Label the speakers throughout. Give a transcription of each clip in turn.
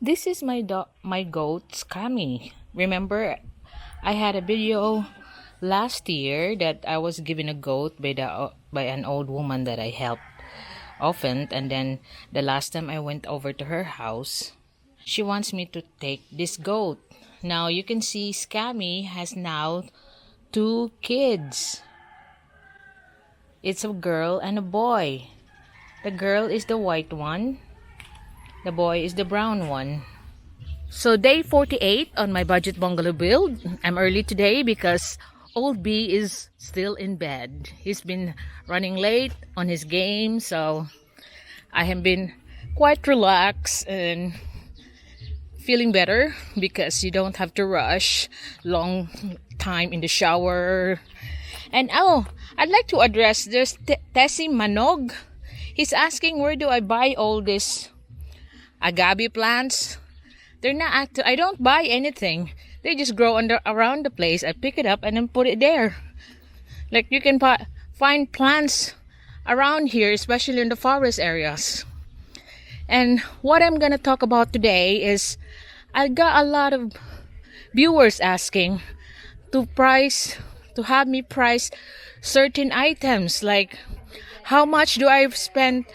Speaker 1: This is my goat Scammy. Remember, I had a video last year that I was given a goat by an old woman that I helped often, and then the last time I went over to her house, she wants me to take this goat. Now you can see Scammy has now two kids. It's a girl and a boy. The girl is the white one. The boy is the brown one. So day 48 on my budget bungalow build. I'm early today because old B is still in bed. He's been running late on his game, so I have been quite relaxed and feeling better because you don't have to rush long time in the shower. And I'd like to address this Tessie Manog. He's asking, where do I buy all this agave plants? They're not I don't buy anything. They just grow around the place. I pick it up and then put it there. Like you can find plants around here, especially in the forest areas. And what I'm gonna talk about today is I got a lot of viewers asking to have me price certain items, like how much do I spend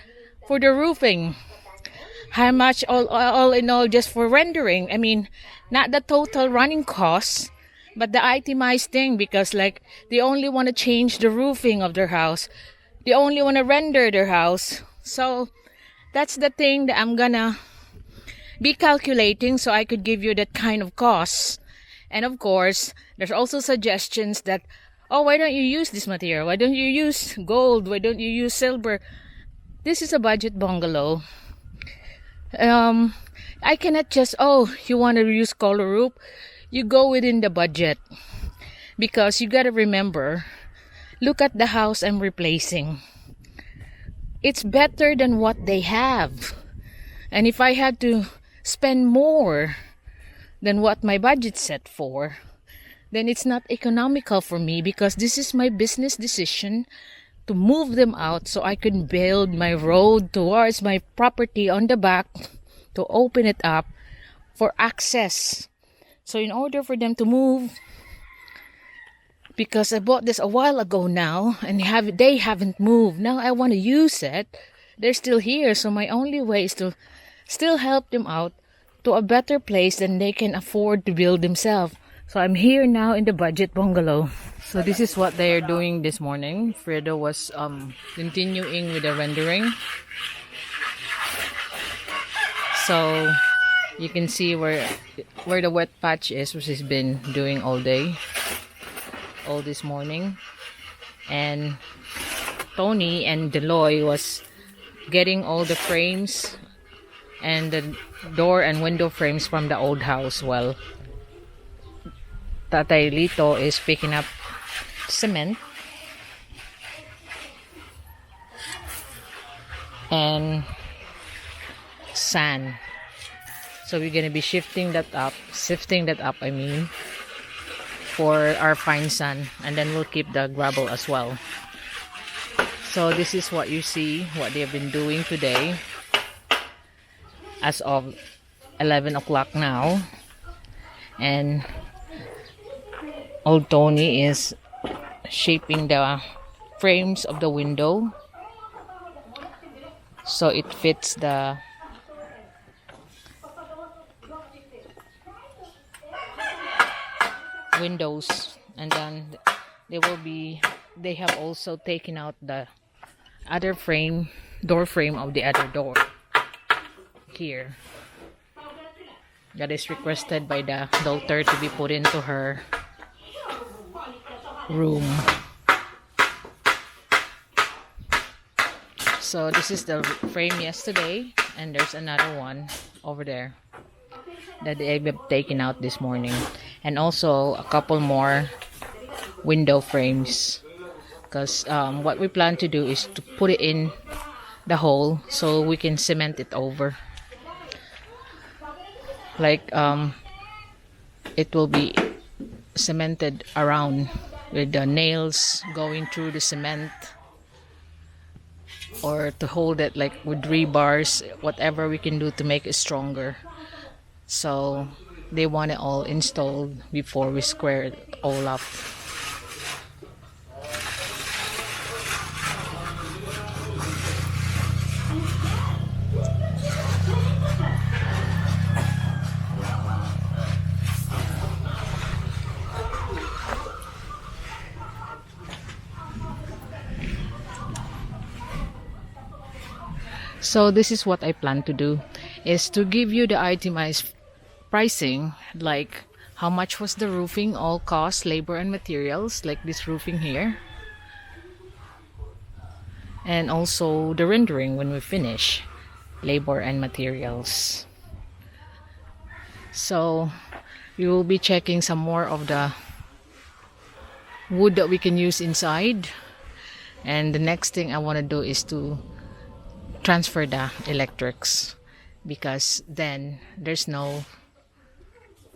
Speaker 1: for the roofing? How much all in all just for rendering? I mean, not the total running costs, but the itemized thing, because like they only want to change the roofing of their house. They only want to render their house. So that's the thing that I'm gonna be calculating so I could give you that kind of cost. And of course, there's also suggestions that, oh, why don't you use this material? Why don't you use gold? Why don't you use silver? This is a budget bungalow. I cannot just, you want to use color roof? You go within the budget. Because you gotta remember, look at the house I'm replacing. It's better than what they have. And if I had to spend more than what my budget set for, then it's not economical for me, because this is my business decision to move them out so I can build my road towards my property on the back, to open it up for access. So in order for them to move, because I bought this a while ago now and they haven't moved. Now I want to use it. They're still here, so my only way is to still help them out to a better place than they can afford to build themselves. So I'm here now in the budget bungalow. So this is what they are doing this morning. Fredo was continuing with the rendering. So you can see where the wet patch is, which he's been doing all day, all this morning. And Tony and Deloy was getting all the frames and the door and window frames from the old house. Well, Tatay Lito is picking up cement and sand. So we're gonna be sifting that up, I mean, for our fine sand, and then we'll keep the gravel as well. So this is what you see, what they've been doing today as of 11 o'clock now. And old Tony is shaping the frames of the window so it fits the windows. And then they have also taken out the other door frame of the other door here that is requested by the daughter to be put into her room. So this is the frame yesterday, and there's another one over there that they've taken out this morning, and also a couple more window frames, because what we plan to do is to put it in the hole so we can cement it over. Like it will be cemented around with the nails going through the cement, or to hold it like with rebars, whatever we can do to make it stronger. So they want it all installed before we square it all up. So this is what I plan to do, is to give you the itemized pricing, like how much was the roofing, all costs, labor and materials, like this roofing here, and also the rendering when we finish, labor and materials. So we will be checking some more of the wood that we can use inside, and the next thing I want to do is to transfer the electrics, because then there's no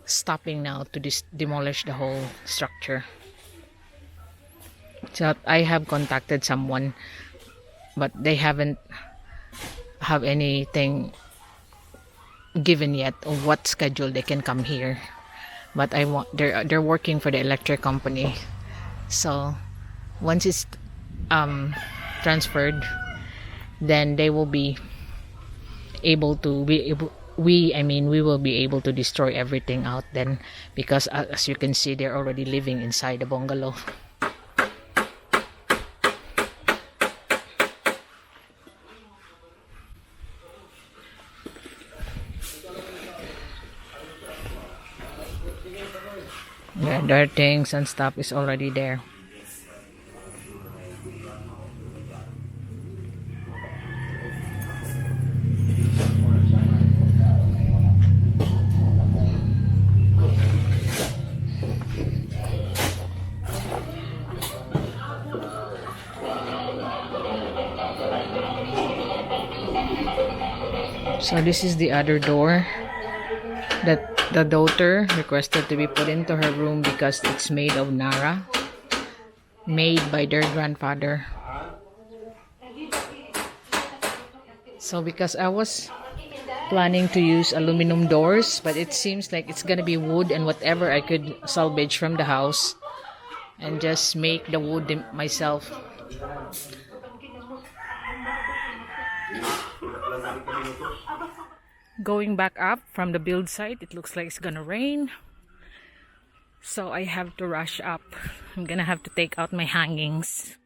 Speaker 1: stopping now to demolish the whole structure. So I have contacted someone, but they haven't have anything given yet of what schedule they can come here. But I want they're working for the electric company. So once it's transferred, then they will be able to we will be able to destroy everything out then, because as you can see, they're already living inside the bungalow. Yeah, their things and stuff is already there. So this is the other door that the daughter requested to be put into her room because it's made of Nara, made by their grandfather. So because I was planning to use aluminum doors, but it seems like it's gonna be wood and whatever I could salvage from the house and just make the wood myself. Going back up from the build site, it looks like it's gonna rain, so I have to rush up. I'm gonna have to take out my hangings.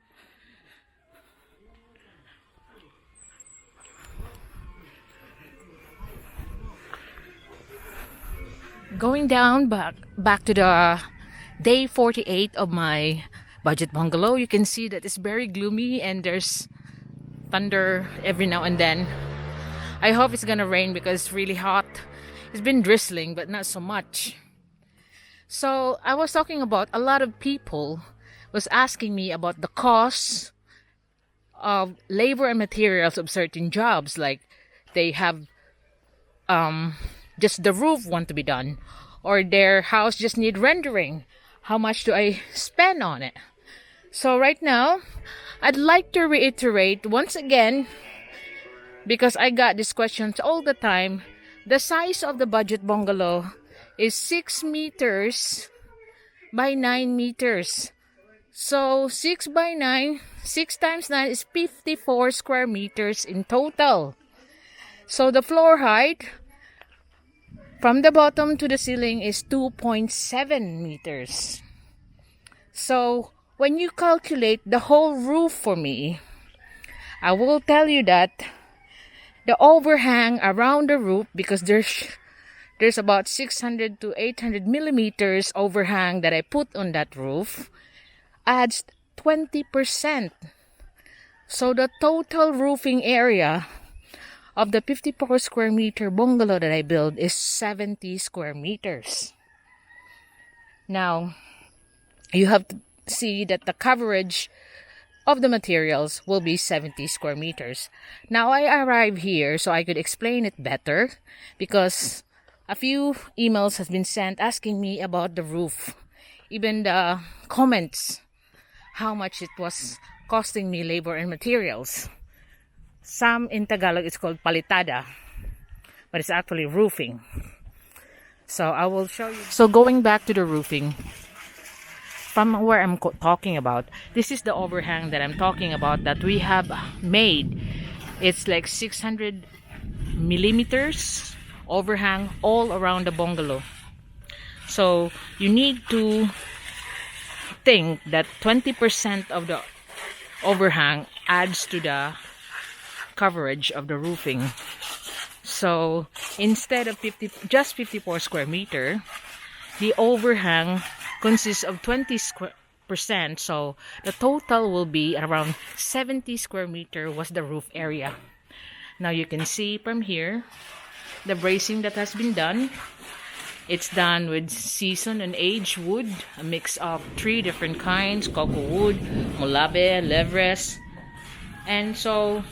Speaker 1: Going down back to the day 48 of my budget bungalow, you can see that it's very gloomy and there's thunder every now and then. I hope it's gonna rain because it's really hot. It's been drizzling, but not so much. So I was talking about, a lot of people was asking me about the costs of labor and materials of certain jobs, like they have just the roof want to be done, or their house just need rendering. How much do I spend on it? So right now, I'd like to reiterate once again, because I got these questions all the time. The size of the budget bungalow is 6 meters by 9 meters. So 6 by 9, 6 times 9 is 54 square meters in total. So the floor height from the bottom to the ceiling is 2.7 meters. So when you calculate the whole roof for me, I will tell you that the overhang around the roof, because there's about 600 to 800 millimeters overhang that I put on that roof, adds 20%. So the total roofing area of the 54 square meter bungalow that I build is 70 square meters. Now, you have to see that the coverage of the materials will be 70 square meters. Now, I arrived here so I could explain it better, because a few emails has been sent asking me about the roof. Even the comments, how much it was costing me labor and materials. Some in Tagalog it's called palitada, but it's actually roofing. So I will show you. So going back to the roofing, from where I'm talking about, this is the overhang that I'm talking about that we have made. It's like 600 millimeters overhang all around the bungalow. So you need to think that 20% of the overhang adds to the coverage of the roofing. So instead of just 54 square meter, the overhang consists of 20%. So the total will be around 70 square meter was the roof area. Now you can see from here the bracing that has been done. It's done with seasoned and aged wood, a mix of 3 different kinds: cocoa wood, molabe, levres. And so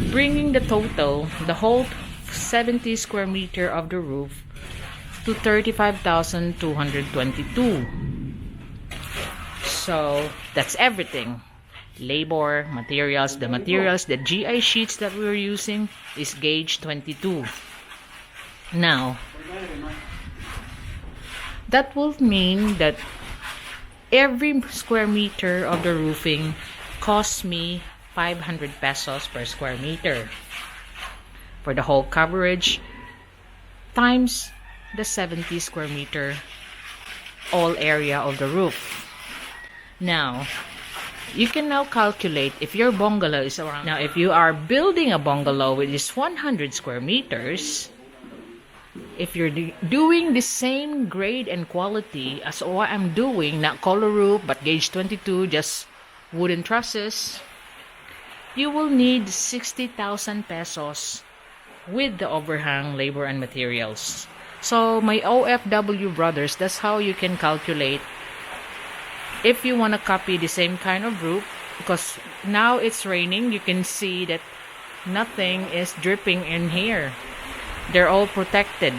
Speaker 1: bringing the total, the whole 70 square meter of the roof to 35,222. So that's everything. Labor, materials, the GI sheets that we're using is gauge 22. Now, that will mean that every square meter of the roofing costs me 500 pesos per square meter for the whole coverage times the 70 square meter all area of the roof. Now, you can now calculate if your bungalow is around. Now, if you are building a bungalow which is 100 square meters, if you're doing the same grade and quality as what I'm doing, not color roof but gauge 22, just wooden trusses, you will need 60,000 pesos with the overhang, labor, and materials. So my OFW brothers, that's how you can calculate if you want to copy the same kind of roof. Because now it's raining, you can see that nothing is dripping in here. They're all protected.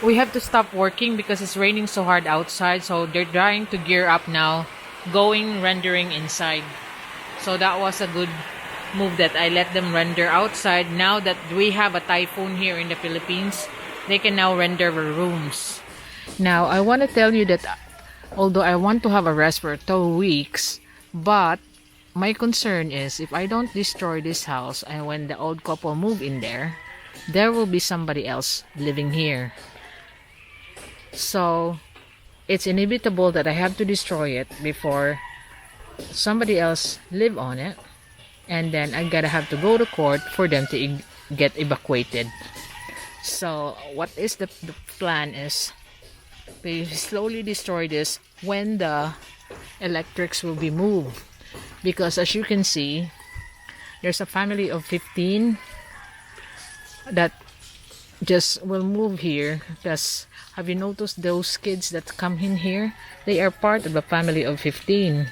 Speaker 1: We have to stop working because it's raining so hard outside, so they're trying to gear up now, rendering inside. So that was a good move that I let them render outside. Now that we have a typhoon here in the Philippines, they can now render the rooms. Now I want to tell you that although I want to have a rest for 2 weeks, but my concern is if I don't destroy this house and when the old couple move in there will be somebody else living here. So it's inevitable that I have to destroy it before somebody else live on it, and then I gotta have to go to court for them to get evacuated. So what is the plan is we slowly destroy this when the electrics will be moved, because as you can see there's a family of 15 that just will move here. Because have you noticed those kids that come in here? They are part of a family of 15.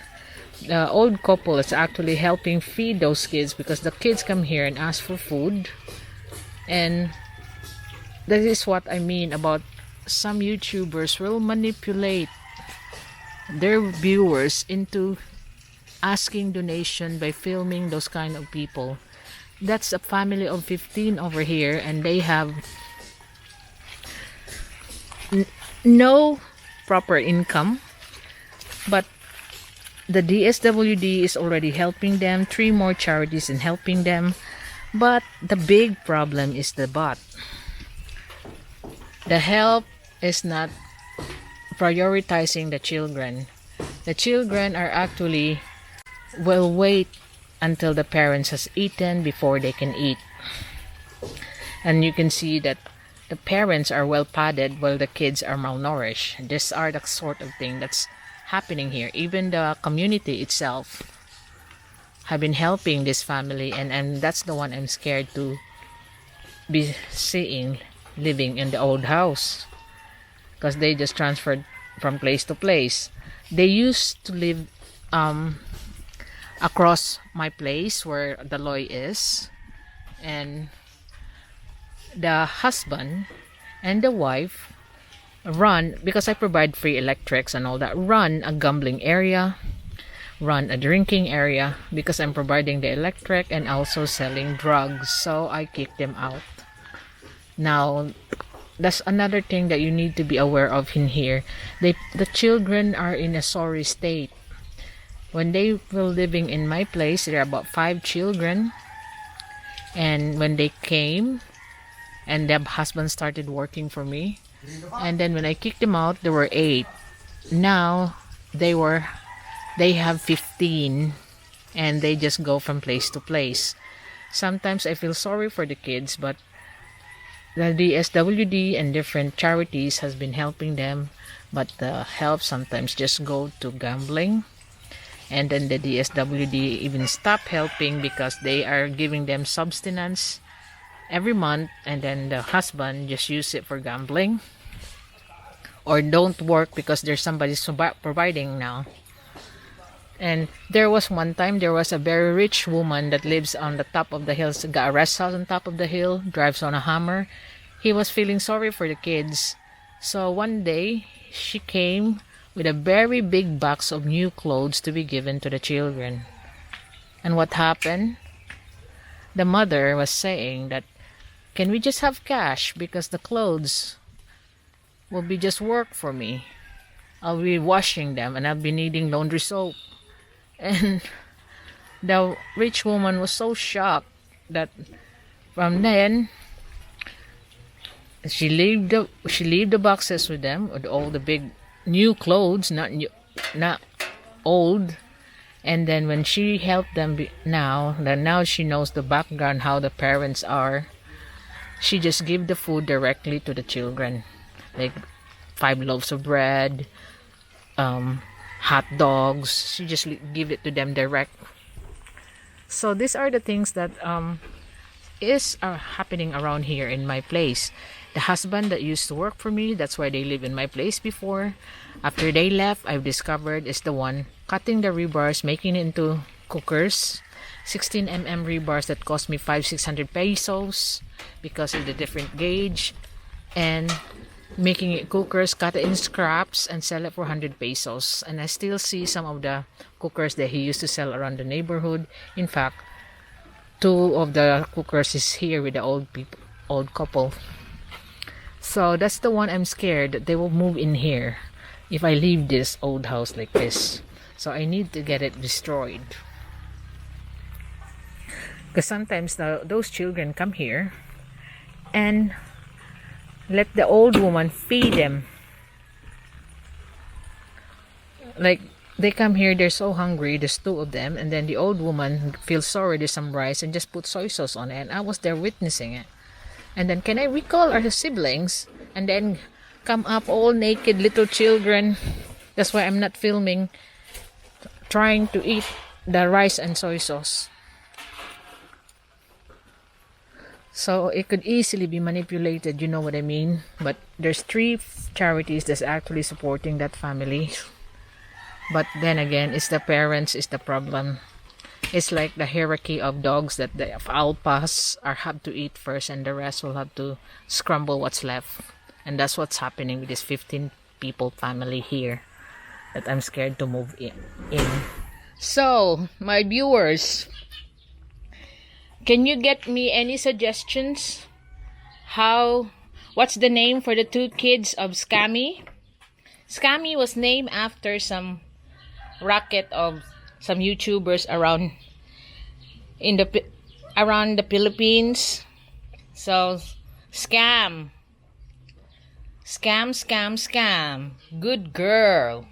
Speaker 1: The old couple is actually helping feed those kids because the kids come here and ask for food. And that is what I mean about some YouTubers will manipulate their viewers into asking donation by filming those kind of people. That's a family of 15 over here, and they have no proper income, but the DSWD is already helping them. 3 more charities in helping them. But the big problem is the bot. The help is not prioritizing the children. The children are actually will wait until the parents has eaten before they can eat. And you can see that the parents are well padded while the kids are malnourished. These are the sort of thing that's happening here. Even the community itself have been helping this family, and that's the one I'm scared to be seeing living in the old house, because they just transferred from place to place. They used to live across my place where the Loy is, and the husband and the wife run, because I provide free electrics and all that, run a gambling area run a drinking area because I'm providing the electric and also selling drugs. So I kicked them out. Now, that's another thing that you need to be aware of in here. The children are in a sorry state. When they were living in my place, there are about 5 children. And when they came, and their husband started working for me, and then when I kicked them out, there were 8. Now, they have 15, and they just go from place to place. Sometimes I feel sorry for the kids, but the DSWD and different charities has been helping them, but the help sometimes just go to gambling. And then the DSWD even stop helping because they are giving them subsistence every month, and then the husband just use it for gambling or don't work because there's somebody providing now. And there was one time, there was a very rich woman that lives on the top of the hill, got a rest house on top of the hill, drives on a Hummer. He was feeling sorry for the kids. So one day, she came with a very big box of new clothes to be given to the children. And what happened? The mother was saying that, can we just have cash because the clothes will be just work for me. I'll be washing them and I'll be needing laundry soap. And the rich woman was so shocked that from then she leave the boxes with them, with all the big new clothes, not old. And then when she helped them now she knows the background, how the parents are. She just give the food directly to the children, like 5 loaves of bread, hot dogs. She just give it to them direct. So these are the things that are happening around here in my place. The husband that used to work for me, that's why they live in my place before. After they left, I've discovered is the one cutting the rebars, making it into cookers. 16mm rebars that cost me 500-600 pesos because of the different gauge. And making it cookers, cut it in scraps and sell it for 100 pesos. And I still see some of the cookers that he used to sell around the neighborhood. In fact, 2 of the cookers is here with the old couple. So that's the one I'm scared that they will move in here if I leave this old house like this. So I need to get it destroyed. Because sometimes those children come here and let the old woman feed them. Like, they come here, they're so hungry, there's 2 of them, and then the old woman feels sorry, there's some rice, and just put soy sauce on it. And I was there witnessing it. And then, can I recall our siblings? And then come up all naked little children. That's why I'm not filming, trying to eat the rice and soy sauce. So it could easily be manipulated, you know what I mean? But there's 3 charities that's actually supporting that family. But then again, it's the parents is the problem. It's like the hierarchy of dogs that the alphas have to eat first and the rest will have to scramble what's left. And that's what's happening with this 15 people family here that I'm scared to move in. So, my viewers, can you get me any suggestions? What's the name for the 2 kids of Scammy? Scammy was named after some racket of some YouTubers around the Philippines. So, scam. Scam. Good girl.